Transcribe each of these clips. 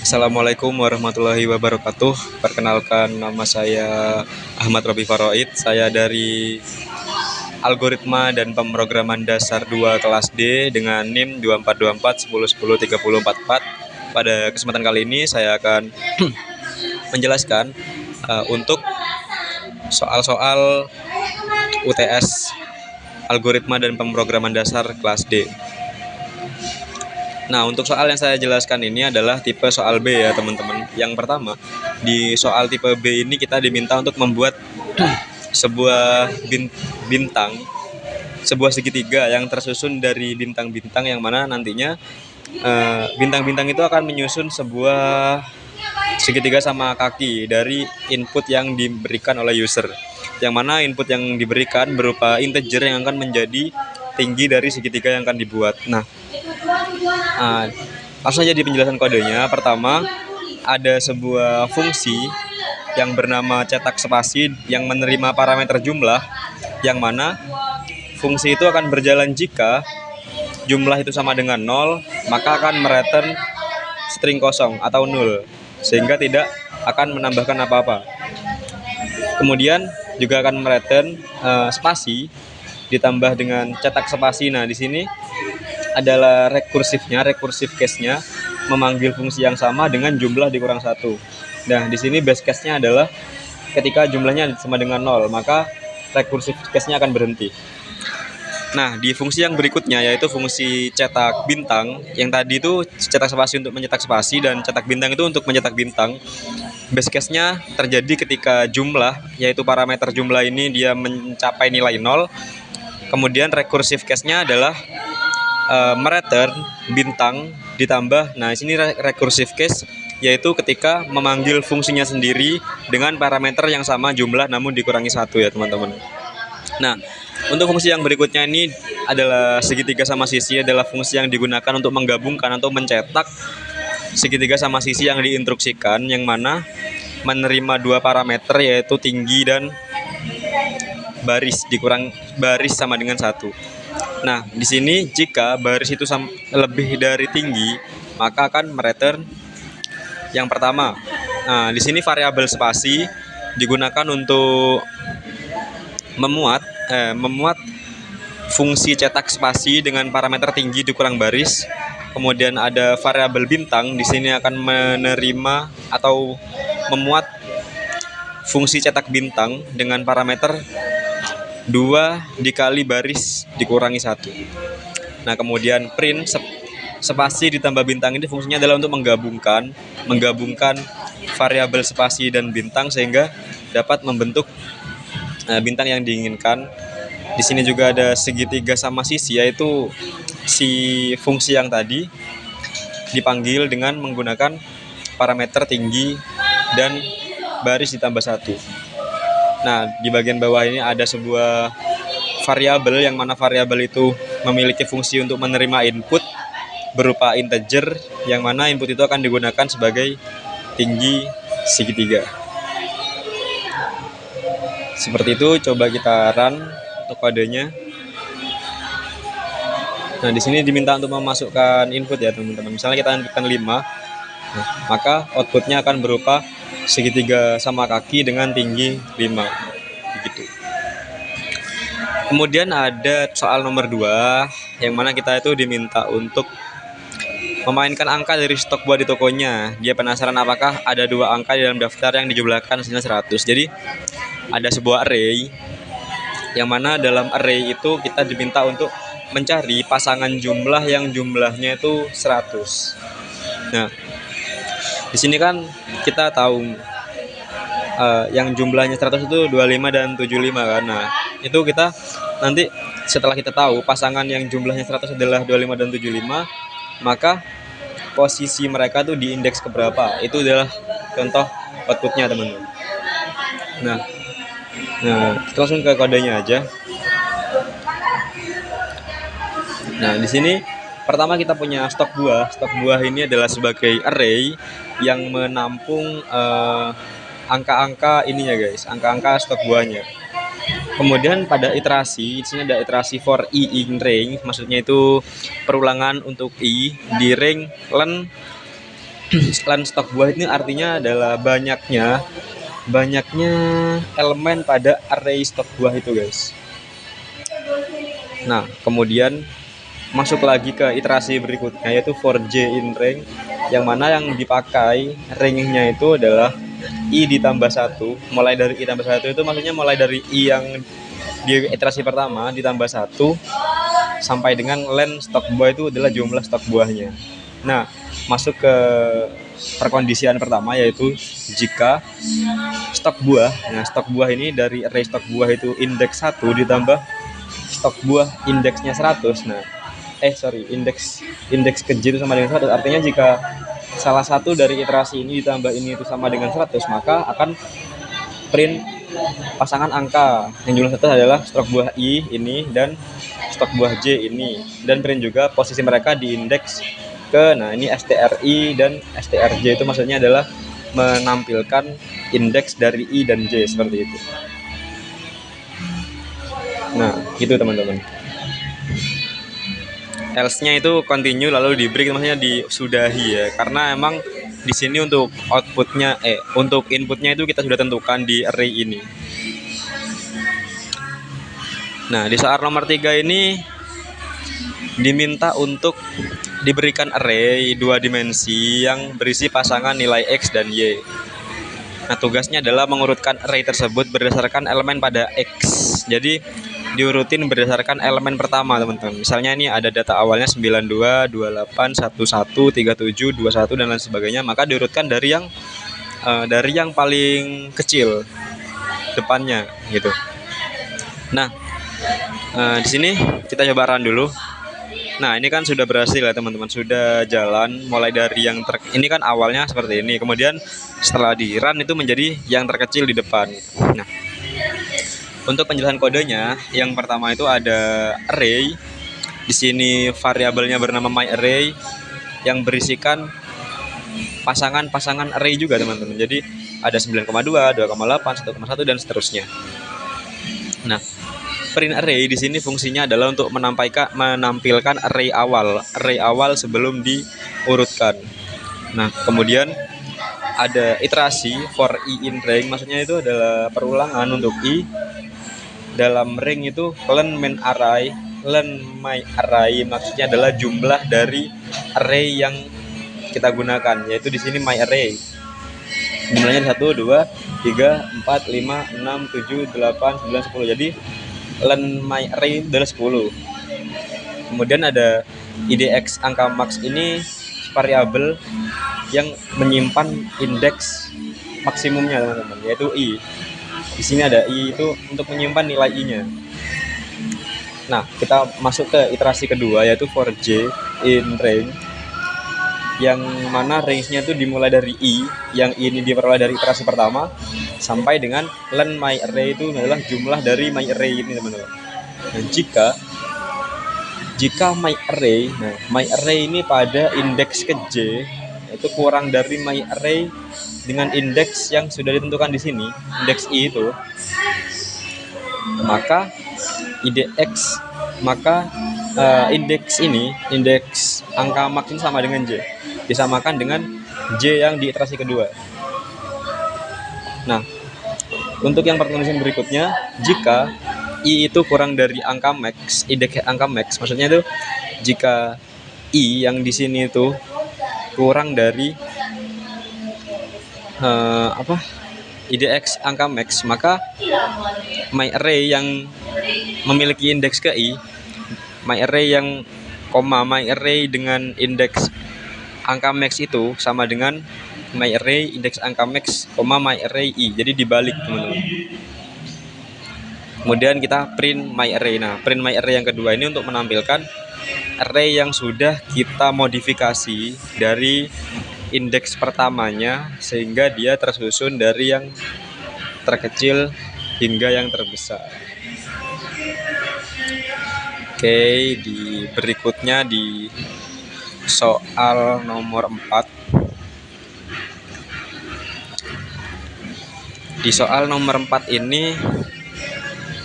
Assalamualaikum warahmatullahi wabarakatuh. Perkenalkan, nama saya Ahmad Robi Faroid. Saya dari Algoritma dan Pemrograman Dasar 2 kelas D dengan NIM 242410103044. Pada kesempatan kali ini saya akan menjelaskan untuk soal-soal UTS Algoritma dan Pemrograman Dasar kelas D. Nah, untuk soal yang saya jelaskan ini adalah tipe soal B ya teman-teman. Yang pertama, di soal tipe B ini kita diminta untuk membuat sebuah bintang, sebuah segitiga yang tersusun dari bintang-bintang yang mana nantinya bintang-bintang itu akan menyusun sebuah segitiga sama kaki dari input yang diberikan oleh user. Yang mana input yang diberikan berupa integer yang akan menjadi tinggi dari segitiga yang akan dibuat. Nah, langsung saja di penjelasan kodenya. Pertama, ada sebuah fungsi yang bernama cetak spasi yang menerima parameter jumlah, yang mana fungsi itu akan berjalan jika jumlah itu sama dengan 0, maka akan mereturn string kosong atau 0, sehingga tidak akan menambahkan apa-apa. Kemudian juga akan mereturn spasi ditambah dengan cetak spasi. Nah, di sini adalah recursive case-nya memanggil fungsi yang sama dengan jumlah dikurang 1. Nah, di sini base case-nya adalah ketika jumlahnya sama dengan 0, maka recursive case-nya akan berhenti. Nah, di fungsi yang berikutnya yaitu fungsi cetak bintang. Yang tadi itu cetak spasi untuk mencetak spasi dan cetak bintang itu untuk mencetak bintang. Base case-nya terjadi ketika jumlah, yaitu parameter jumlah ini dia mencapai nilai 0. Kemudian recursive case-nya adalah mereturn bintang ditambah. Nah, di sini recursive case yaitu ketika memanggil fungsinya sendiri dengan parameter yang sama jumlah namun dikurangi 1 ya teman-teman. Nah, untuk fungsi yang berikutnya ini adalah segitiga sama sisi, adalah fungsi yang digunakan untuk menggabungkan atau mencetak segitiga sama sisi yang diinstruksikan, yang mana menerima dua parameter yaitu tinggi dan baris dikurang baris sama dengan 1. Nah, di sini jika baris itu lebih dari tinggi, maka akan mereturn yang pertama. Nah, di sini variabel spasi digunakan untuk memuat fungsi cetak spasi dengan parameter tinggi dikurang baris. Kemudian ada variabel bintang, di sini akan menerima atau memuat fungsi cetak bintang dengan parameter 2 dikali baris dikurangi 1. Nah, kemudian print spasi ditambah bintang ini fungsinya adalah untuk menggabungkan variabel spasi dan bintang sehingga dapat membentuk bintang yang diinginkan. Di sini juga ada segitiga sama sisi, yaitu si fungsi yang tadi dipanggil dengan menggunakan parameter tinggi dan baris ditambah 1. Nah, di bagian bawah ini ada sebuah variabel yang mana variabel itu memiliki fungsi untuk menerima input berupa integer, yang mana input itu akan digunakan sebagai tinggi segitiga. Seperti itu, coba kita run untuk kodenya. Nah, di sini diminta untuk memasukkan input ya teman-teman. Misalnya kita inputkan 5, nah, maka outputnya akan berupa segitiga sama kaki dengan tinggi 5, begitu. Kemudian ada soal nomor 2, yang mana kita itu diminta untuk memainkan angka dari stok buah di tokonya. Dia penasaran apakah ada 2 angka di dalam daftar yang dijumlahkan hasilnya 100. Jadi ada sebuah array, yang mana dalam array itu kita diminta untuk mencari pasangan jumlah yang jumlahnya itu 100. Nah, di sini kan kita tahu yang jumlahnya 100 itu 25 dan 75 kan. Nah, itu kita nanti setelah kita tahu pasangan yang jumlahnya 100 adalah 25 dan 75, maka posisi mereka tuh di indeks keberapa. Itu adalah contoh outputnya, teman-teman. Nah, kita langsung ke kodenya aja. Nah, di sini pertama kita punya stok buah. Stok buah ini adalah sebagai array yang menampung angka-angka ininya guys, angka-angka stok buahnya. Kemudian pada iterasi, di sini ada iterasi for i in range, maksudnya itu perulangan untuk i di range len len stok buah ini artinya adalah banyaknya elemen pada array stok buah itu, guys. Nah, kemudian masuk lagi ke iterasi berikutnya, yaitu for j in range, yang mana yang dipakai range-nya itu adalah i ditambah 1. Mulai dari i tambah 1 itu maksudnya mulai dari i yang di iterasi pertama ditambah 1 sampai dengan len stok buah itu adalah jumlah stok buahnya. Nah, masuk ke perkondisian pertama, yaitu jika stok buah. Nah, stok buah ini dari array stok buah itu indeks 1 ditambah stok buah indeksnya 100. Nah, indeks ke J itu sama dengan 100. Artinya jika salah satu dari iterasi ini ditambah ini itu sama dengan 100, maka akan print pasangan angka yang jumlah 100 adalah stok buah I ini dan stok buah J ini, dan print juga posisi mereka di indeks ke, nah ini STRI dan STRJ, itu maksudnya adalah menampilkan indeks dari I dan J seperti itu. Nah, gitu teman-teman. Else-nya itu continue lalu di break, maksudnya disudahi ya, karena emang di sini untuk outputnya untuk inputnya itu kita sudah tentukan di array ini. Nah, di soal nomor 3 ini diminta untuk diberikan array 2 dimensi yang berisi pasangan nilai X dan Y. Nah, tugasnya adalah mengurutkan array tersebut berdasarkan elemen pada X. Jadi diurutin berdasarkan elemen pertama, teman-teman. Misalnya ini ada data awalnya 92, 28, 11, 37, 21 dan lain sebagainya, maka diurutkan dari yang paling kecil depannya gitu. Nah, di sini kita coba run dulu. Nah, ini kan sudah berhasil ya teman-teman, sudah jalan mulai dari yang ini kan awalnya seperti ini, kemudian setelah di run itu menjadi yang terkecil di depan. Nah, untuk penjelasan kodenya, yang pertama itu ada array. Di sini variabelnya bernama myArray yang berisikan pasangan-pasangan array juga, teman-teman. Jadi ada 9,2, 2,8, 1,1 dan seterusnya. Nah, print array di sini fungsinya adalah untuk menampilkan array awal sebelum diurutkan. Nah, kemudian ada iterasi for i in range, maksudnya itu adalah perulangan untuk i dalam ring itu. Len main array, len my array maksudnya adalah jumlah dari array yang kita gunakan, yaitu di sini my array. Jumlahnya 1, 2, 3, 4, 5, 6, 7, 8, 9, 10. Jadi len my array adalah 10. Kemudian ada IDX angka max, ini variabel yang menyimpan indeks maksimumnya, teman-teman, yaitu i. Di sini ada i itu untuk menyimpan nilai i-nya. Nah, kita masuk ke iterasi kedua, yaitu for j in range, yang mana range-nya itu dimulai dari i, yang i ini diperoleh dari iterasi pertama sampai dengan len my array itu adalah jumlah dari my array ini, teman-teman. Dan jika my array ini pada indeks ke J itu kurang dari my array dengan indeks yang sudah ditentukan di sini, indeks i itu, maka indeks angka max ini sama dengan J, disamakan dengan J yang di iterasi kedua. Nah, untuk yang perkondisian berikutnya, jika i itu kurang dari angka max, indeks angka max, maksudnya itu jika i yang di sini itu kurang dari IDX angka max, maka my array yang memiliki indeks ke i, my array dengan indeks angka max itu sama dengan my array indeks angka max, my array i. Jadi dibalik, teman-teman. Kemudian kita print my array. Nah, print my array yang kedua ini untuk menampilkan array yang sudah kita modifikasi dari indeks pertamanya sehingga dia tersusun dari yang terkecil hingga yang terbesar. Oke, di berikutnya di soal nomor 4. Di soal nomor 4 ini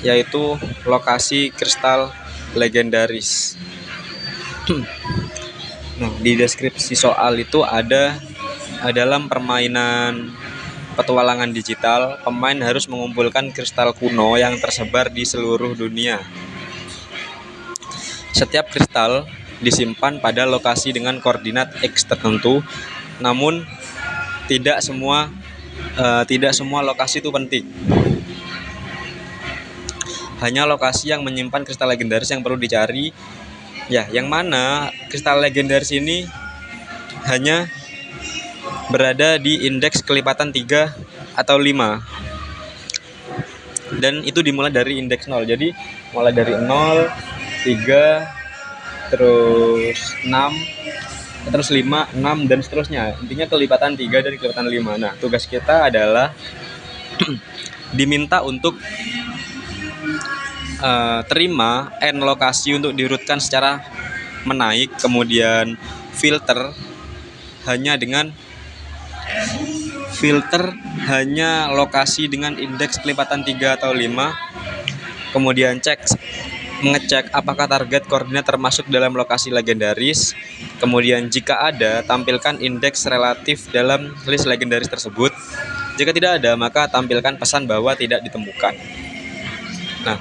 yaitu lokasi kristal legendaris. Nah, di deskripsi soal itu ada dalam permainan petualangan digital, pemain harus mengumpulkan kristal kuno yang tersebar di seluruh dunia. Setiap kristal disimpan pada lokasi dengan koordinat X tertentu, namun tidak semua lokasi itu penting. Hanya lokasi yang menyimpan kristal legendaris yang perlu dicari. Ya, yang mana kristal legendaris ini hanya berada di indeks kelipatan 3 atau 5. Dan itu dimulai dari indeks 0. Jadi mulai dari 0, 3, terus 6, terus 5, 6 dan seterusnya. Intinya kelipatan 3 dari kelipatan 5. Nah, tugas kita adalah diminta untuk terima n lokasi untuk diurutkan secara menaik, kemudian filter hanya lokasi dengan indeks kelipatan 3 atau 5, kemudian mengecek apakah target koordinat termasuk dalam lokasi legendaris, kemudian jika ada, tampilkan indeks relatif dalam list legendaris tersebut. Jika tidak ada, maka tampilkan pesan bahwa tidak ditemukan. Nah,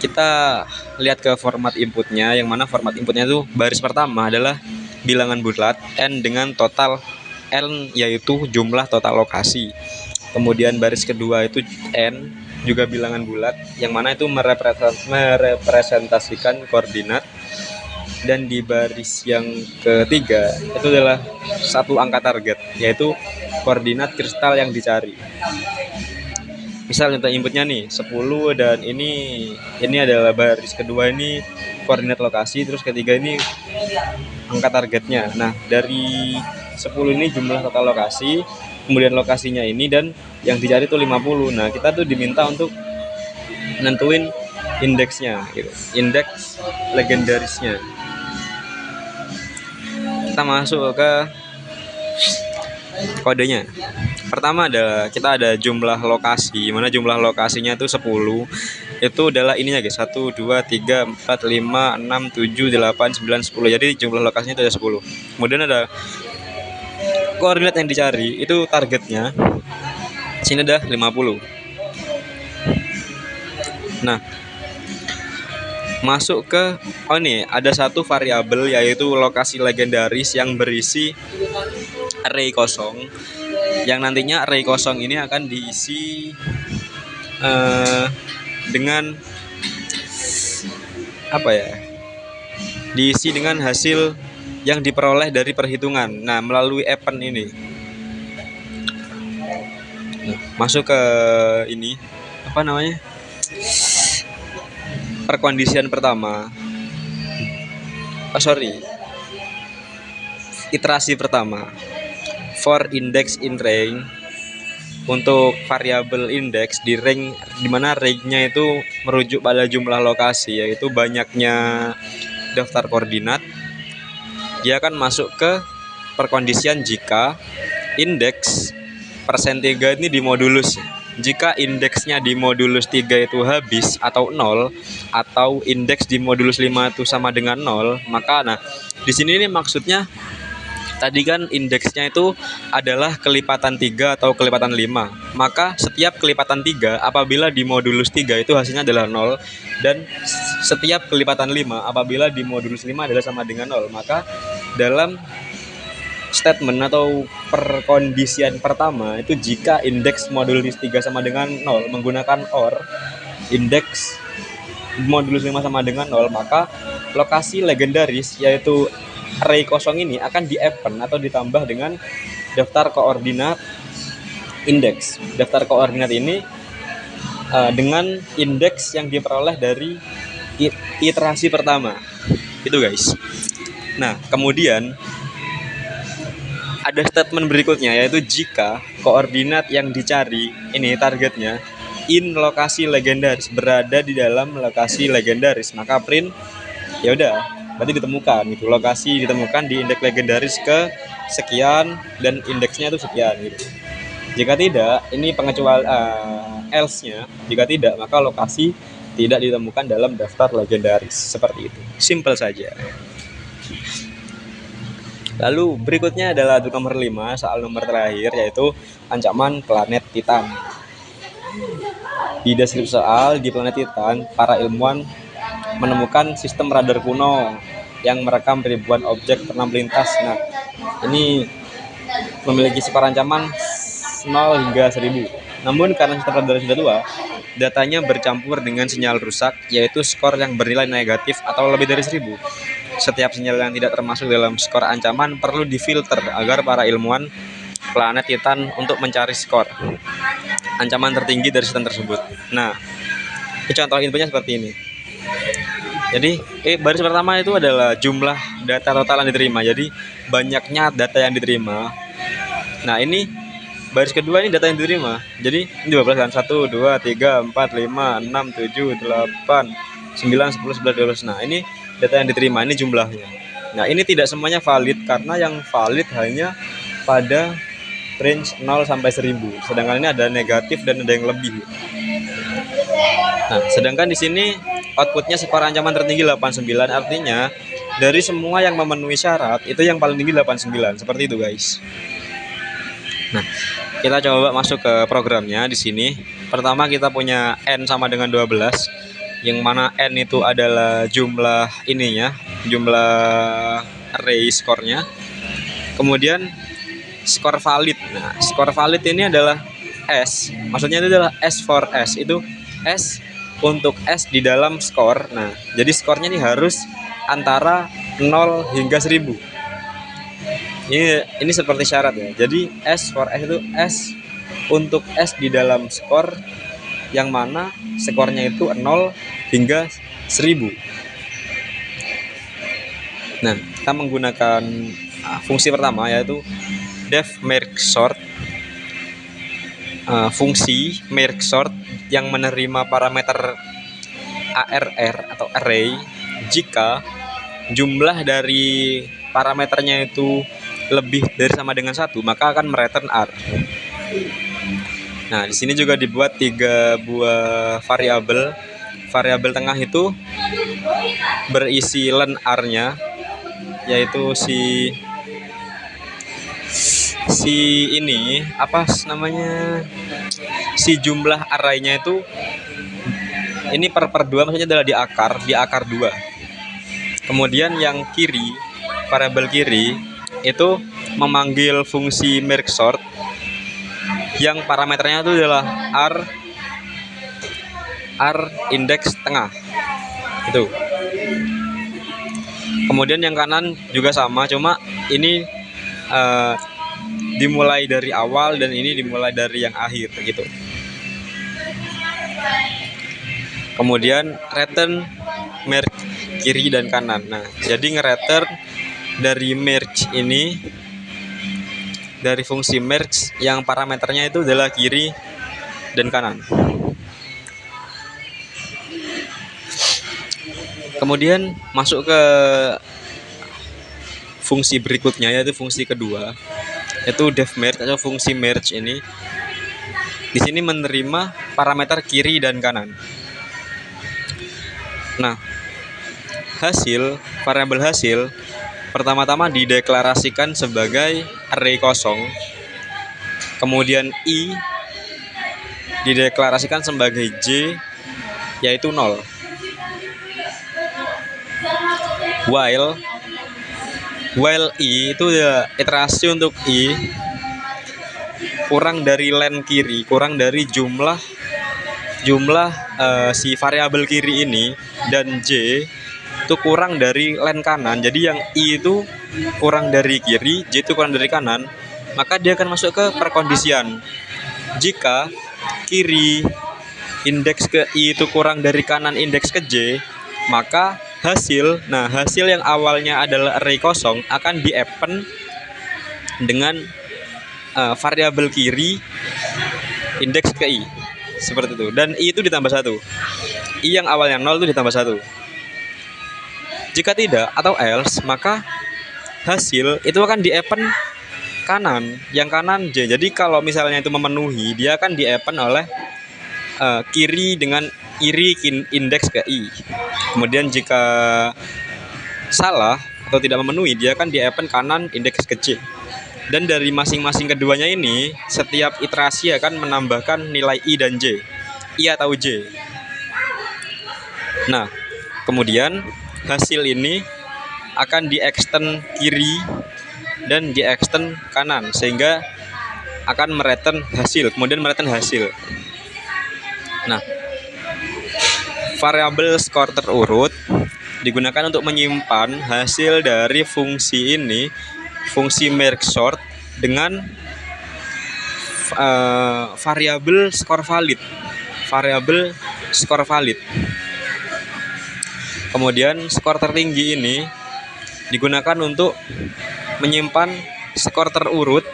kita lihat ke format inputnya, yang mana format inputnya itu baris pertama adalah bilangan bulat n dengan total n, yaitu jumlah total lokasi. Kemudian baris kedua itu n, juga bilangan bulat, yang mana itu merepresentasikan koordinat. Dan di baris yang ketiga itu adalah satu angka target, yaitu koordinat kristal yang dicari. Misal contoh inputnya nih 10, dan ini adalah baris kedua, ini koordinat lokasi, terus ketiga ini angka targetnya. Nah, dari 10 ini jumlah total lokasi, kemudian lokasinya ini, dan yang dicari itu 50. Nah, kita tuh diminta untuk nentuin indeksnya gitu. Indeks legendarisnya. Kita masuk ke kodenya. Pertama adalah kita ada jumlah lokasi, mana jumlah lokasinya itu 10. Itu adalah ininya guys, 1, 2, 3, 4, 5, 6, 7, 8, 9, 10. Jadi jumlah lokasinya itu ada 10. Kemudian ada koordinat yang dicari, itu targetnya sini ada 50. Nah, masuk ke ada satu variabel, yaitu lokasi legendaris yang berisi array kosong, yang nantinya array kosong ini akan diisi dengan diisi dengan hasil yang diperoleh dari perhitungan. Nah, melalui append ini. Nah, masuk ke ini perkondisian pertama. Iterasi pertama. For index in range, untuk variabel indeks di range, di mana range-nya itu merujuk pada jumlah lokasi, yaitu banyaknya daftar koordinat. Dia akan masuk ke perkondisian jika indeks persen 3 ini dimodulus. Jika indeksnya di modulus 3 itu habis atau 0, atau indeks di modulus 5 itu sama dengan 0, maka di sini ini maksudnya tadi kan indeksnya itu adalah kelipatan 3 atau kelipatan 5. Maka setiap kelipatan 3 apabila di modulus 3 itu hasilnya adalah 0, dan setiap kelipatan 5 apabila di modulus 5 adalah sama dengan 0. Maka dalam statement atau perkondisian pertama itu, jika indeks modulus 3 sama dengan 0 menggunakan OR, indeks modulus 5 sama dengan 0, maka lokasi legendaris, yaitu array kosong ini, akan di-append atau ditambah dengan daftar koordinat indeks. Daftar koordinat ini dengan indeks yang diperoleh dari iterasi pertama. Itu guys. Nah, kemudian ada statement berikutnya, yaitu jika koordinat yang dicari ini targetnya in lokasi legendaris, berada di dalam lokasi legendaris, maka print ya udah berarti ditemukan gitu, lokasi ditemukan di indeks legendaris ke sekian dan indeksnya itu sekian gitu. Jika tidak, ini pengecualian else-nya, jika tidak maka lokasi tidak ditemukan dalam daftar legendaris. Seperti itu, simple saja. Lalu berikutnya adalah untuk nomor 5, soal nomor terakhir, yaitu ancaman planet Titan. Di deskripsi soal, di planet Titan, para ilmuwan menemukan sistem radar kuno yang merekam ribuan objek pernah melintas. Nah, ini memiliki skor ancaman 0 hingga 1000. Namun karena sistem radar sudah tua, datanya bercampur dengan sinyal rusak, yaitu skor yang bernilai negatif atau lebih dari 1000. Setiap sinyal yang tidak termasuk dalam skor ancaman perlu difilter agar para ilmuwan planet Titan untuk mencari skor ancaman tertinggi dari sistem tersebut. Nah, contoh infonya seperti ini. Jadi, baris pertama itu adalah jumlah data total yang diterima. Jadi, banyaknya data yang diterima. Nah, ini baris kedua ini data yang diterima. Jadi, ini 12 kan? 1, 2, 3, 4, 5, 6, 7, 8, 9, 10, 11, 12. Nah, ini data yang diterima, ini jumlahnya. Nah, ini tidak semuanya valid karena yang valid hanya pada range 0 sampai 1000. Sedangkan ini ada negatif dan ada yang lebih. Nah, sedangkan di sini outputnya skor ancaman tertinggi 89, artinya dari semua yang memenuhi syarat itu yang paling tinggi 89. Seperti itu, guys. Nah, kita coba masuk ke programnya di sini. Pertama kita punya n sama dengan 12, yang mana n itu adalah jumlah ininya, jumlah array skornya. Kemudian skor valid. Nah, skor valid ini adalah S. Maksudnya itu adalah S for S. Itu S untuk S di dalam skor. Nah, jadi skornya ini harus antara 0 hingga 1000. Ini seperti syarat ya. Jadi S for S itu S untuk S di dalam skor yang mana skornya itu 0 hingga 1000. Nah, kita menggunakan fungsi pertama yaitu def merge sort. Fungsi merge sort yang menerima parameter ARR atau array jika jumlah dari parameternya itu lebih dari sama dengan 1, maka akan mereturn R. Nah, di sini juga dibuat 3 buah variabel. Variabel tengah itu berisi len R-nya, yaitu si ini apa namanya, si jumlah array-nya itu ini per 2, maksudnya adalah di akar 2. Kemudian yang kiri, variabel kiri itu memanggil fungsi merge sort yang parameternya itu adalah R indeks tengah itu. Kemudian yang kanan juga sama, cuma ini dimulai dari awal dan ini dimulai dari yang akhir gitu. Kemudian return merge kiri dan kanan. Nah, jadi nge-return dari merge ini, dari fungsi merge yang parameternya itu adalah kiri dan kanan. Kemudian masuk ke fungsi berikutnya, yaitu fungsi kedua, yaitu def merge atau fungsi merge ini. Di sini menerima parameter kiri dan kanan. Nah, variabel hasil pertama-tama dideklarasikan sebagai array kosong. Kemudian I dideklarasikan sebagai J, yaitu 0. While I itu ya iterasi untuk I kurang dari len kiri, kurang dari jumlah si variabel kiri ini, dan J itu kurang dari len kanan. Jadi yang I itu kurang dari kiri, J itu kurang dari kanan, maka dia akan masuk ke perkondisian. Jika kiri indeks ke I itu kurang dari kanan indeks ke J, maka hasil yang awalnya adalah array kosong akan di-append dengan variabel kiri indeks ke I, seperti itu. Dan I itu ditambah 1. I yang awalnya 0 itu ditambah 1. Jika tidak atau else, maka hasil itu akan di-append kanan, yang kanan J. Jadi kalau misalnya itu memenuhi, dia akan di-append oleh kiri dengan iri indeks ke I. Kemudian jika salah atau tidak memenuhi, dia akan di-append kanan indeks ke C. Dan dari masing-masing keduanya ini, setiap iterasi akan menambahkan nilai I dan J, I atau J. Nah, kemudian hasil ini akan di-extend kiri dan di-extend kanan, sehingga akan mereturn hasil, kemudian mereturn hasil. Nah, variabel skor terurut digunakan untuk menyimpan hasil dari fungsi ini, fungsi merge-sort, dengan variabel skor valid. Kemudian skor tertinggi ini digunakan untuk menyimpan skor terurut.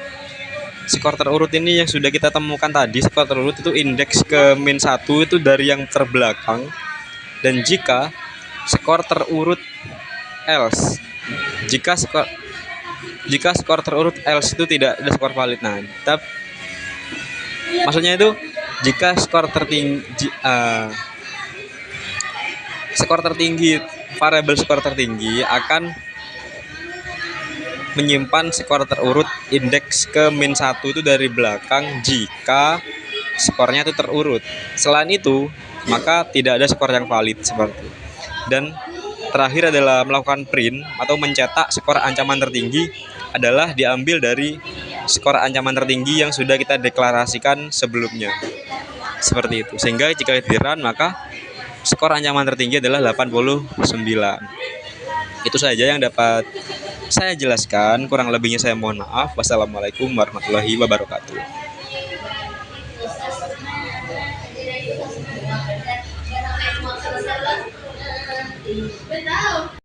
Skor terurut ini yang sudah kita temukan tadi, skor terurut itu indeks ke -1 itu dari yang terbelakang. Dan jika skor terurut else, jika skor terurut else itu tidak ada skor valid. Nah, maksudnya itu jika skor tertinggi, variabel skor tertinggi akan menyimpan skor terurut indeks ke -1 itu dari belakang jika skornya itu terurut. Selain itu, maka tidak ada skor yang valid seperti itu. Dan terakhir adalah melakukan print atau mencetak skor ancaman tertinggi, adalah diambil dari skor ancaman tertinggi yang sudah kita deklarasikan sebelumnya. Seperti itu. Sehingga jika di-run, maka skor ancaman tertinggi adalah 89. Itu saja yang dapat saya jelaskan, kurang lebihnya saya mohon maaf. Wassalamualaikum warahmatullahi wabarakatuh.